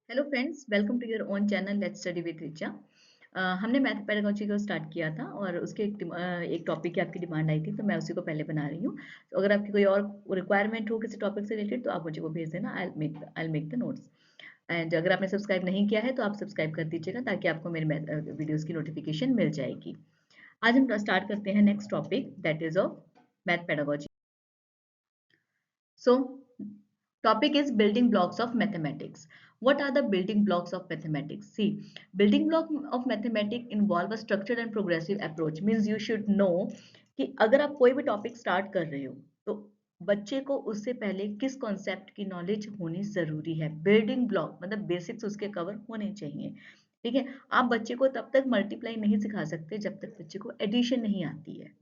Hello friends, welcome to your own channel let's study with Richa. हमने math pedagogy को start किया था और उसके एक टॉपिक की आपकी डिमांड आई थी, तो मैं उसी को पहले बना रही हूँ। तो अगर आपकी कोई और रिक्वायरमेंट हो किसी टॉपिक से रिलेटेड तो आप मुझे वो भेज देना। I make the notes. And अगर आपने सब्सक्राइब नहीं किया है तो आप सब्सक्राइब कर दीजिएगा ताकि आपको मेरे वीडियोज़ की नोटिफिकेशन मिल जाएगी। आज हम स्टार्ट करते हैं next topic, that is of math pedagogy. So, topic is building blocks of mathematics. What are the building blocks of mathematics? See, building block of mathematics involve a structured and progressive approach. Means you should know कि अगर आप कोई भी topic start कर रहे हो तो बच्चे को उससे पहले किस कॉन्सेप्ट की नॉलेज होनी जरूरी है। बिल्डिंग ब्लॉक मतलब बेसिक्स उसके कवर होने चाहिए। ठीक है, आप बच्चे को तब तक मल्टीप्लाई नहीं सिखा सकते जब तक बच्चे को एडिशन नहीं आती है।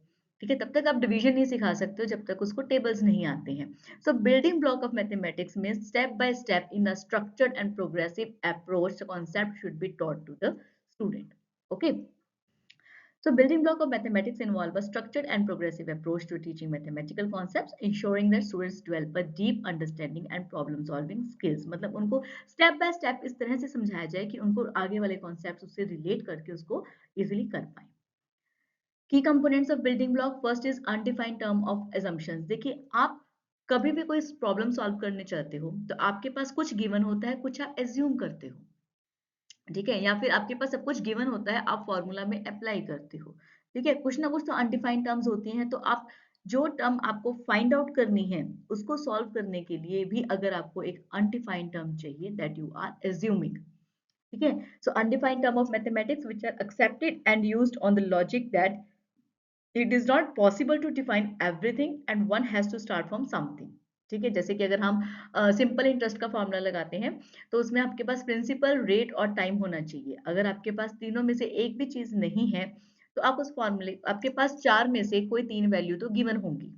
ठीक है, तब तक आप डिवीजन नहीं सिखा सकते हो जब तक उसको टेबल्स नहीं आते हैं। So building block of mathematics means step by step in a structured and progressive approach, the concept should be taught to the student. Okay. So building block of mathematics involve a structured and progressive approach to teaching mathematical concepts, ensuring that students develop a deep understanding and problem solving skills. मतलब उनको step by step इस तरह से समझाया जाए कि उनको आगे वाले concepts उससे relate करके उसको easily कर पाए। की components of building block, first is undefined term of assumptions। देखिए, आप कभी भी कोई प्रॉब्लम सॉल्व करने चाहते हो तो आपके पास कुछ गिवन होता है, कुछ आप एज्यूम करते हो। ठीक है, या फिर आपके पास सब कुछ गिवन होता है, आप फॉर्मूला में अप्लाई करते हो। ठीक है, कुछ ना कुछ तो अनडिफाइंड टर्म्स होती हैं, तो आप जो टर्म आपको फाइंड आउट करनी है उसको सॉल्व करने के लिए भी अगर आपको एक अनडिफाइंड टर्म चाहिए, दैट यू आर एज्यूमिंग। ठीक है, so undefined term of mathematics which are accepted and used on the logic that it is not possible to define everything and one has to start from something. ठीक है, जैसे कि अगर हम simple interest का formula लगाते हैं तो उसमें आपके पास प्रिंसिपल, रेट और टाइम होना चाहिए। अगर आपके पास तीनों में से एक भी चीज नहीं है तो आप उस फॉर्मूले, आपके पास चार में से कोई तीन वैल्यू तो गिवन होंगी।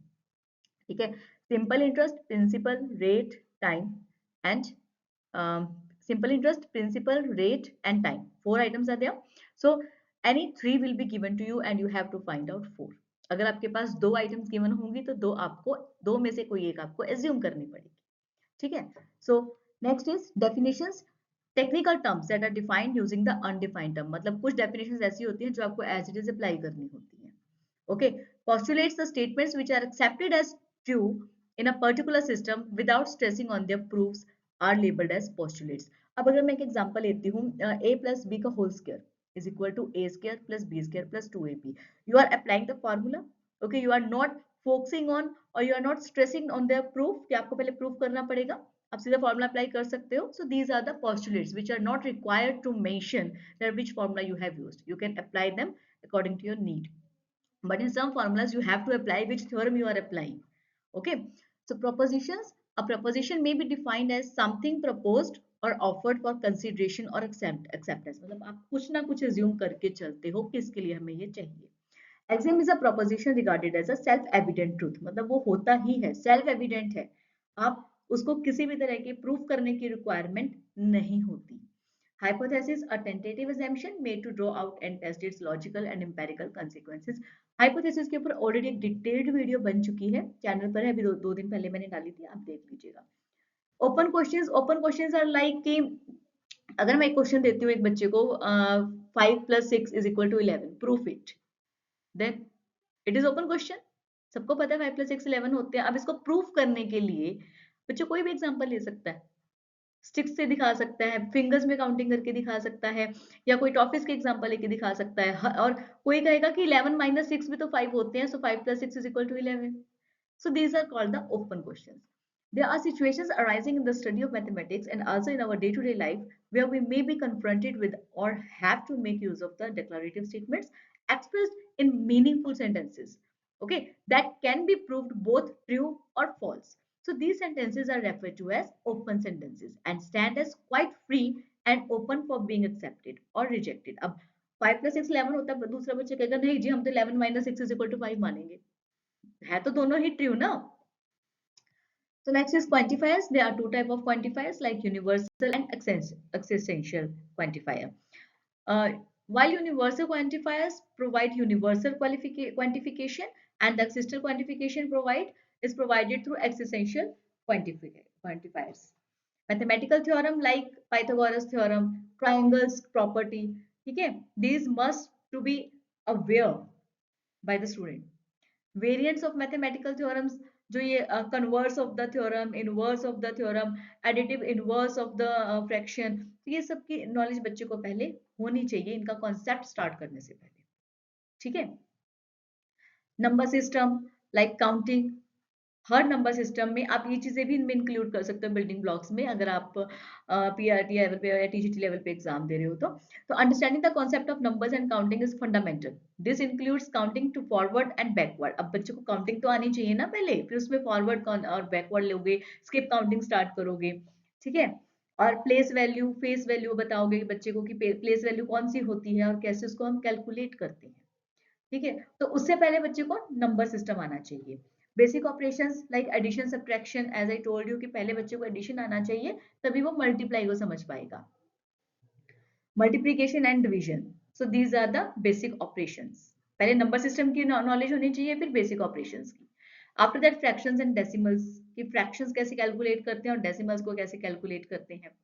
ठीक है, simple interest, principal, rate, time and simple interest, principal, rate and time, four items are there. So any three will be given to you and you have to find out four. अगर आपके पास दो items given होंगी तो दो में से कोई एक आपको एज्यूम करनी पड़ेगी। ठीक है, so next is definitions, technical terms that are defined using the undefined term. मतलब कुछ डेफिनेशंस ऐसी होती हैं जो आपको एज इट इज अप्लाई करनी होती हैं। Okay, postulates the statements which are accepted as true in a particular system without stressing on their proofs are labeled as postulates. अब अगर मैं एक एग्जांपल लेती हूँ, a plus b का whole square is equal to a square plus b square plus 2ab. You are applying the formula. Okay, you are not focusing on or you are not stressing on their proof कि आपको पहले proof करना पड़ेगा, आप सीधा formula apply कर सकते हो। So these are the postulates which are not required to mention that which formula you have used. You can apply them according to your need. But in some formulas you have to apply which theorem you are applying. Okay, so propositions, a proposition may be defined as something proposed or offered for consideration or acceptance। मतलब आप कुछ ना कुछ assume करके चलते हो कि इसके लिए हमें ये चाहिए। Axiom is a proposition regarded as a self evident truth। मतलब वो होता ही है, self evident है, आप उसको किसी भी तरह के प्रूफ करने की रिक्वायरमेंट नहीं होती। Hypothesis, a tentative assumption made to draw out and test its logical and empirical consequences। Hypothesis के ऊपर ऑलरेडी एक डिटेल्ड वीडियो बन चुकी है, चैनल पर है, अभी दो दिन पहले मैंने डाली थी, आप देख लीजिएगा। ओपन क्वेश्चंस आर लाइक कि अगर मैं एक क्वेश्चन देती हूँ एक बच्चे को, 5 + 6 = 11, proof it, then it is open question. सबको पता है 5 + 6 = 11 होते हैं। अब इसको प्रूफ करने के लिए बच्चे कोई भी एग्जांपल ले सकता है, स्टिक्स से दिखा सकता है, फिंगर्स में काउंटिंग करके दिखा सकता है, या कोई टॉफिस के एग्जांपल लेके दिखा सकता है। और कोई कहेगा कि 11 - 6 भी तो 5 होते हैं, सो 5 + 6 = 11। So these are called the open questions. There are situations arising in the study of mathematics and also in our day-to-day life where we may be confronted with or have to make use of the declarative statements expressed in meaningful sentences. Okay, that can be proved both true or false. So these sentences are referred to as open sentences and stand as quite free and open for being accepted or rejected. अब 5 + 6 11 होता है, दूसरा बच्चा कहेगा नहीं जी हम तो 11 - 6 = 5 मानेंगे। है तो दोनों ही ट्रू ना। So next is quantifiers. There are two type of quantifiers like universal and existential quantifier. Uh, while universal quantifiers provide universal quantification and the existential quantification is provided through existential quantifiers. Mathematical theorem like Pythagoras theorem, triangles property, ठीक है, these must to be aware by the student. Variants of mathematical theorems, जो ये converse of the theorem, inverse of the theorem, additive inverse of the fraction, तो ये सब की knowledge बच्चे को पहले होनी चाहिए इनका कॉन्सेप्ट स्टार्ट करने से पहले, ठीक है। नंबर सिस्टम लाइक काउंटिंग, हर नंबर सिस्टम में आप ये चीजें भी इनमें इंक्लूड कर सकते हो बिल्डिंग ब्लॉक्स में, अगर आप पीआरटी लेवल पे या टीजीटी लेवल पे एग्जाम दे रहे हो तो understanding the concept of numbers and counting is fundamental. This includes counting to forward and backward. अब बच्चे को काउंटिंग तो आनी चाहिए ना पहले, फिर उसमें फॉरवर्ड और बैकवर्ड लोगे, स्किप काउंटिंग स्टार्ट करोगे, ठीक है। और प्लेस वैल्यू फेस वैल्यू बताओगे बच्चे को कि प्लेस वैल्यू कौन सी होती है और कैसे उसको हम कैलकुलेट करते हैं, ठीक है। तो उससे पहले बच्चे को नंबर सिस्टम आना चाहिए। Basic operations like addition subtraction, as I told you कि पहले बच्चे को एडिशन आना चाहिए, तभी वो मल्टीप्लाई को समझ पाएगा। Multiplication and division, so these are the basic operations. पहले नंबर सिस्टम की नॉलेज होनी चाहिए, फिर बेसिक ऑपरेशंस की। After that fractions and decimals, कि फ्रैक्शंस कैसे कैलकुलेट करते हैं और डेसिमल्स को कैसे कैलकुलेट करते हैं।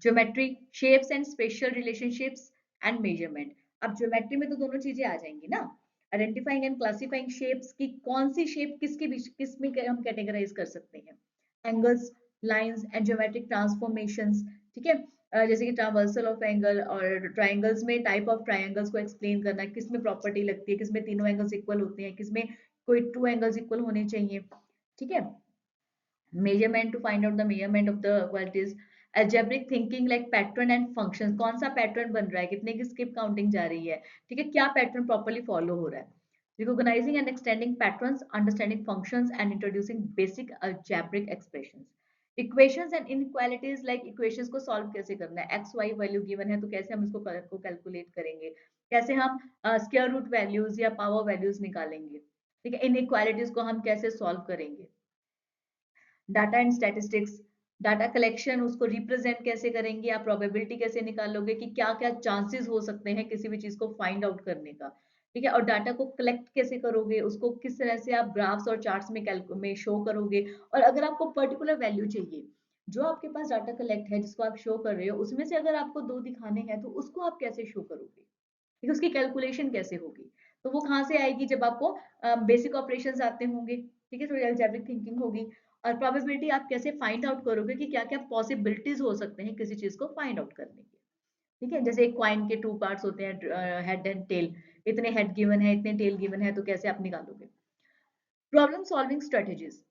Geometry, shapes and spatial relationships and measurement. अब ज्योमेट्री में तो दोनों चीजें आ जाएंगी ना, आइडेंटिफाइंग एंड क्लासिफाइंग शेप्स की कौन सी शेप किसके बीच किस में हम कैटेगराइज कर सकते हैं। Angles, lines and geometric transformations, ठीक है। जैसे कि ट्रावर्सल ऑफ एंगल और ट्राइंगल्स में टाइप ऑफ ट्राइंगल्स को एक्सप्लेन करना, किस में प्रॉपर्टी लगती है, किस में तीनों एंगल्स इक्वल होते हैं, किस में कोई टू एंगल्स इक्वल होने चाहिए, ठीक है। measurement to find out the measurement of the qualities, algebraic thinking like pattern and functions, कौन सा पैटर्न बन रहा है, कितने की स्किप काउंटिंग जा रही है, ठीक है, क्या पैटर्न प्रॉपर्ली फॉलो हो रहा है। recognizing and extending patterns, understanding functions and introducing basic algebraic expressions। equations and inequalities like equations को solve कैसे करना है, x y वैल्यू गिवन है तो कैसे हम इसको कैलकुलेट करेंगे, कैसे हम स्क्वायर रूट वैल्यूज या पावर वैल्यूज निकालेंगे, ठीक है। इनइक्वालिटीज को हम कैसे सॉल्व करेंगे। Data and statistics, data collection उसको रिप्रेजेंट कैसे करेंगे, आप प्रोबेबिलिटी कैसे निकालोगे कि क्या क्या चांसेस हो सकते हैं किसी भी चीज को फाइंड आउट करने का, ठीक है। और डाटा को कलेक्ट कैसे करोगे, उसको किस तरह से आप ग्राफ्स और चार्ट्स में शो करोगे। और अगर आपको पर्टिकुलर वैल्यू चाहिए, जो आपके पास डाटा कलेक्ट है जिसको आप शो कर रहे हो, उसमें से अगर आपको दो दिखाने हैं तो उसको आप कैसे शो करोगे, ठीक है, उसकी कैलकुलेशन कैसे होगी। तो वो कहाँ से आएगी, जब आपको बेसिक ऑपरेशंस आते होंगे, ठीक है, थोड़ी अलजेब्रिक थिंकिंग होगी। और प्रोबेबिलिटी आप कैसे फाइंड आउट करोगे कि क्या क्या पॉसिबिलिटीज हो सकते हैं किसी चीज को फाइंड आउट करने के, ठीक है। जैसे एक क्वाइन के टू पार्ट्स होते हैं, हेड एंड टेल, इतने हेड गिवन है इतने टेल गिवन है, तो कैसे आप निकालोगे। Problem solving strategies,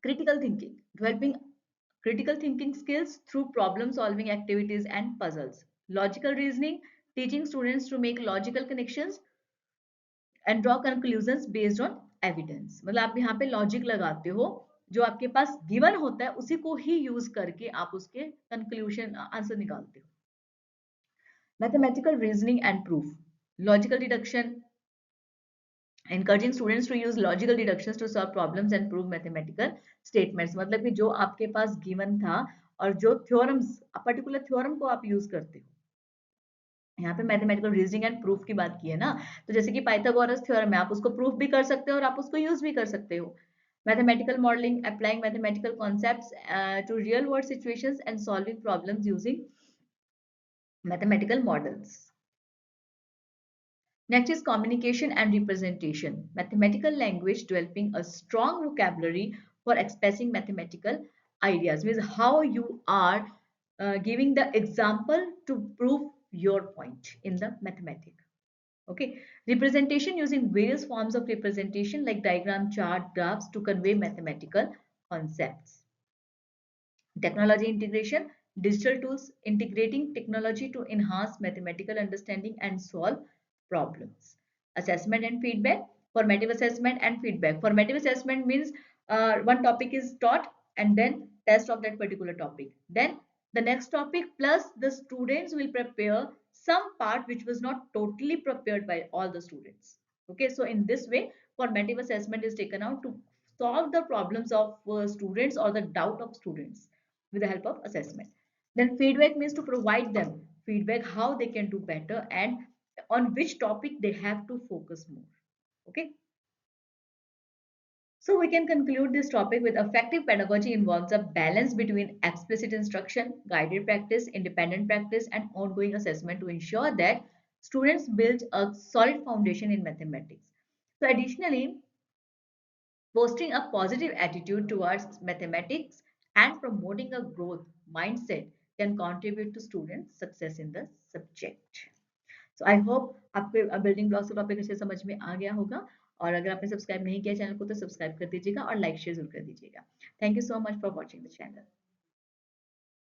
critical thinking, developing critical thinking skills through problem solving activities and puzzles, logical reasoning, teaching students to make logical connections and draw conclusions based on evidence। मतलब आप यहाँ पे logic लगाते हो, जो आपके पास गिवन होता है उसी को ही यूज करके आप उसके कंक्लूजन आंसर निकालते हो। Mathematical reasoning and proof, logical deduction, encouraging students to use logical deductions to solve problems and prove mathematical statements। मतलब कि जो आपके पास गिवन था और जो थ्योरम्स, पर्टिकुलर थ्योरम को आप यूज करते हो, यहाँ पे मैथमेटिकल रीजनिंग एंड प्रूफ की बात की है ना, तो जैसे कि पाइथागोरस थ्योरम है, आप उसको प्रूफ भी कर सकते हो और आप उसको यूज भी कर सकते हो। Mathematical modelling, applying mathematical concepts to real world situations and solving problems using mathematical models. Next is communication and representation. Mathematical language developing a strong vocabulary for expressing mathematical ideas. Means how you are giving the example to prove your point in the mathematics. Okay. Representation using various forms of representation like diagram, chart, graphs to convey mathematical concepts. Technology integration, digital tools, integrating technology to enhance mathematical understanding and solve problems. Assessment and feedback, formative assessment and feedback. Formative assessment means one topic is taught and then test of that particular topic. Then the next topic plus the students will prepare some part which was not totally prepared by all the students. Okay, so in this way, formative assessment is taken out to solve the problems of students or the doubt of students with the help of assessment. Then feedback means to provide them feedback how they can do better and on which topic they have to focus more. Okay. So we can conclude this topic with effective pedagogy involves a balance between explicit instruction, guided practice, independent practice, and ongoing assessment to ensure that students build a solid foundation in mathematics. So additionally, fostering a positive attitude towards mathematics and promoting a growth mindset can contribute to students' success in the subject. So I hope आपको building blocks का topic अच्छे समझ में आ गया होगा और अगर आपने सब्सक्राइब नहीं किया चैनल को तो सब्सक्राइब कर दीजिएगा और लाइक शेयर जरूर कर दीजिएगा thank you so much for watching the channel